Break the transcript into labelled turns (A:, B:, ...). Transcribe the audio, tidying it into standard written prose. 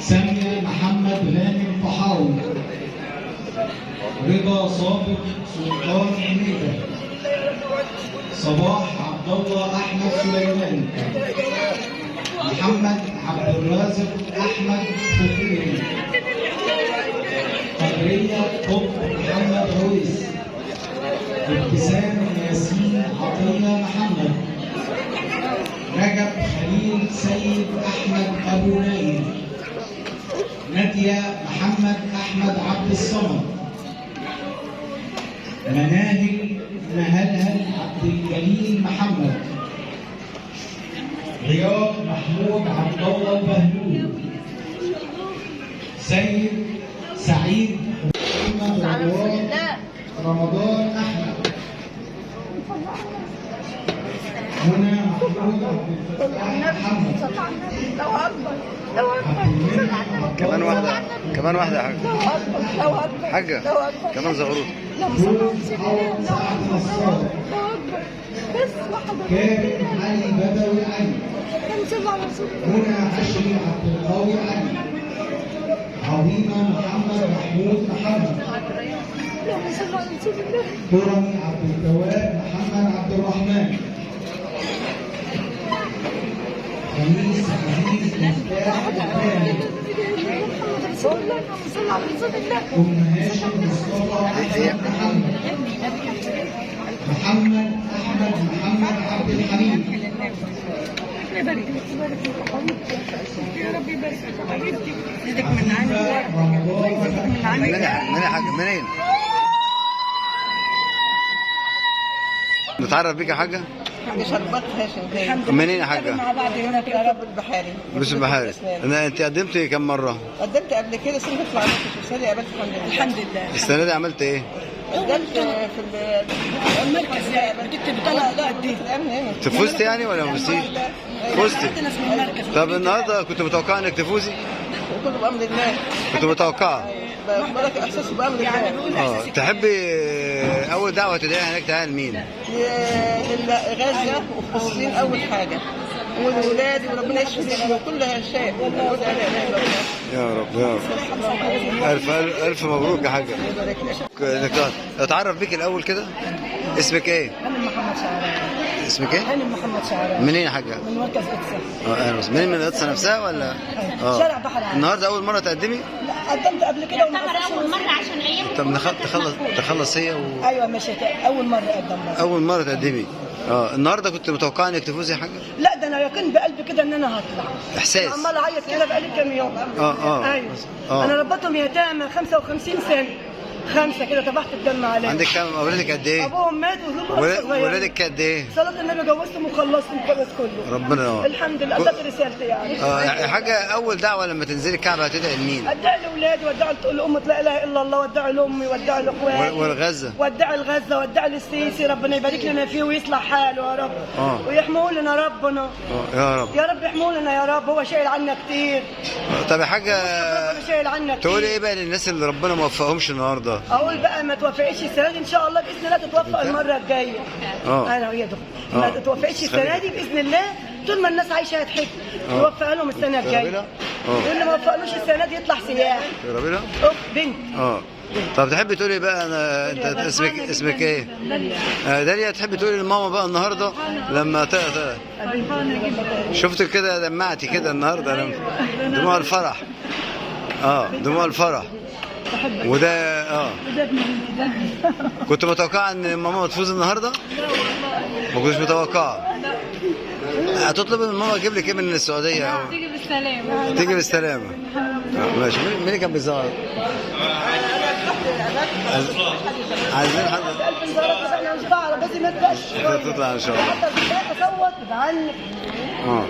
A: سامية محمد غانم طحاوي. رضا صابر سلطان حميدة. صباح عبد الله احمد سليمان. محمد عبد الرازق احمد فقيري. قدرية قطب محمد عويس. ابتسام ياسين عطية محمد. رجب خليل سيد احمد ابو نايل. نادية محمد احمد عبد الصمد. مناهل مهلهل عبد الجليل محمد. رياض محمود عبد الله البهلول. سعيد محمد رمضان احمد. هنا محمود عبد الفتاح محمد.
B: كمان واحدة يا حاجة كمان زغروط.
A: كارم علي بدوي علي. هنا عشري عبد القوي علي. عظيمة محمد محمود محمد. كرمي عبد الجواد محمد عبد الرحمن. خميس عزيز مفتاح الثاني. أم هاشم مصطفى أحمد محمد. محمد أحمد محمد عبد الحميد.
C: يا رب يبارك لك حبيبتي. يزيدك من عندي.
B: من يا حاج منين؟ نتعرف بيك يا حاجة؟
C: شربات هاشم.
B: منين يا حاجة؟
C: مع بعض هنا في رب البحاري.
B: بس البحاري. انت قدمتي كم مرة؟
C: قدمت قبل كده سنة تطلع عليك في السنة قابلت الحمد لله.
B: السنة دي عملت ايه؟
C: قدمت في المركز كنت بطلع لا قد ايه؟
B: فزت يعني ولا ما فزتيش؟ فزتي. طب النهارده كنت متوقعة انك تفوزي؟
C: كله بأمر الله.
B: كنت متوقعة؟
C: بالك احساسي بأمر الله.
B: تحبي اول دعوة تدعيها هناك تعال مين؟
C: لغزة وفلسطين أول حاجة والولاد وربنا يشفي وكل شيء.
B: يا رب يا رب. ألف مبروك يا حاجة. اتعرف بيك الأول كده. اسمك ايه؟
C: هانم محمد شعراوي.
B: اسمك ايه؟
C: هانم محمد شعراوي.
B: منين يا حاجة؟
C: من مركز إقصى.
B: منين من القدس نفسها ولا؟
C: شارع بحر عالي.
B: النهارده أول مرة تقدمي؟
C: لا قدمت قبل كده وما
D: أول مرة عشان أيام.
B: طب تخلص هي
C: ايوه ماشي اول مره اقدم بس.
B: اول مره تقدمي. النهارده كنت متوقعه انك تفوزي يا حاجه؟
C: لا ده انا يقين بقلبي كده ان انا هطلع.
B: احساس.
C: عمال اعيط كده بقالي كام يوم. ايوه. انا ربطهم يتامى 55 سنه. 5 كده طبحت الدم عليهم.
B: عندك كام اولادك قد ايه؟
C: ابوهم مات وهم
B: ولادك قد ايه؟
C: صلاه النبي جوزتهم وخلصتهم خلص كله.
B: ربنا
C: الحمد لله اديت رسالتي يعني.
B: حاجه اول دعوه لما تنزلي الكعبه هتدعي لمين؟
C: ادعي لاولادي وادعي لام لا اله الا الله وادعي لامي وادعي لاخواتي
B: والغزه
C: وادعي الغزه وادعي للسيسي ربنا يبارك لنا فيه ويصلح حاله يا رب. ويحموا لنا ربنا.
B: يا رب.
C: يا رب يحموا لنا يا رب هو شايل عنا كتير.
B: طب يا حاجه
C: شايل عنا كتير.
B: تقولي ايه بقى للناس اللي ربنا ما وفقهمش النهارده؟
C: اقول بقى ما توفقش السنه دي ان شاء الله باذن الله تتوفق المره الجايه. انا وهي دكتور ما تتوفقش السنه دي باذن الله طول ما الناس عايشه هتحب نوفقها لهم السنه الجايه. واللي ما وفقلوش السنه دي يطلع سياح.
B: ربنا
C: بنت.
B: طب تحبي تقولي بقى انت اسمك ايه؟ داليا. تحبي تقولي لماما بقى النهارده لما شفتك كده دمعتي كده النهارده دموع الفرح. دموع الفرح. وده كنت متوقعه ان ماما تفوز النهارده؟ ما كنتش متوقعه. هتطلب من ماما تجيب لك ايه من السعوديه؟
D: تيجي بالسلامه.
B: تيجي بالسلامه. ماشي. مين اللي كان بيزعق؟ عايزين حد.
C: انا مش بعرف بس ما تبقاش
B: تطلع ان شاء الله.
C: حتى تصوت تتعنف.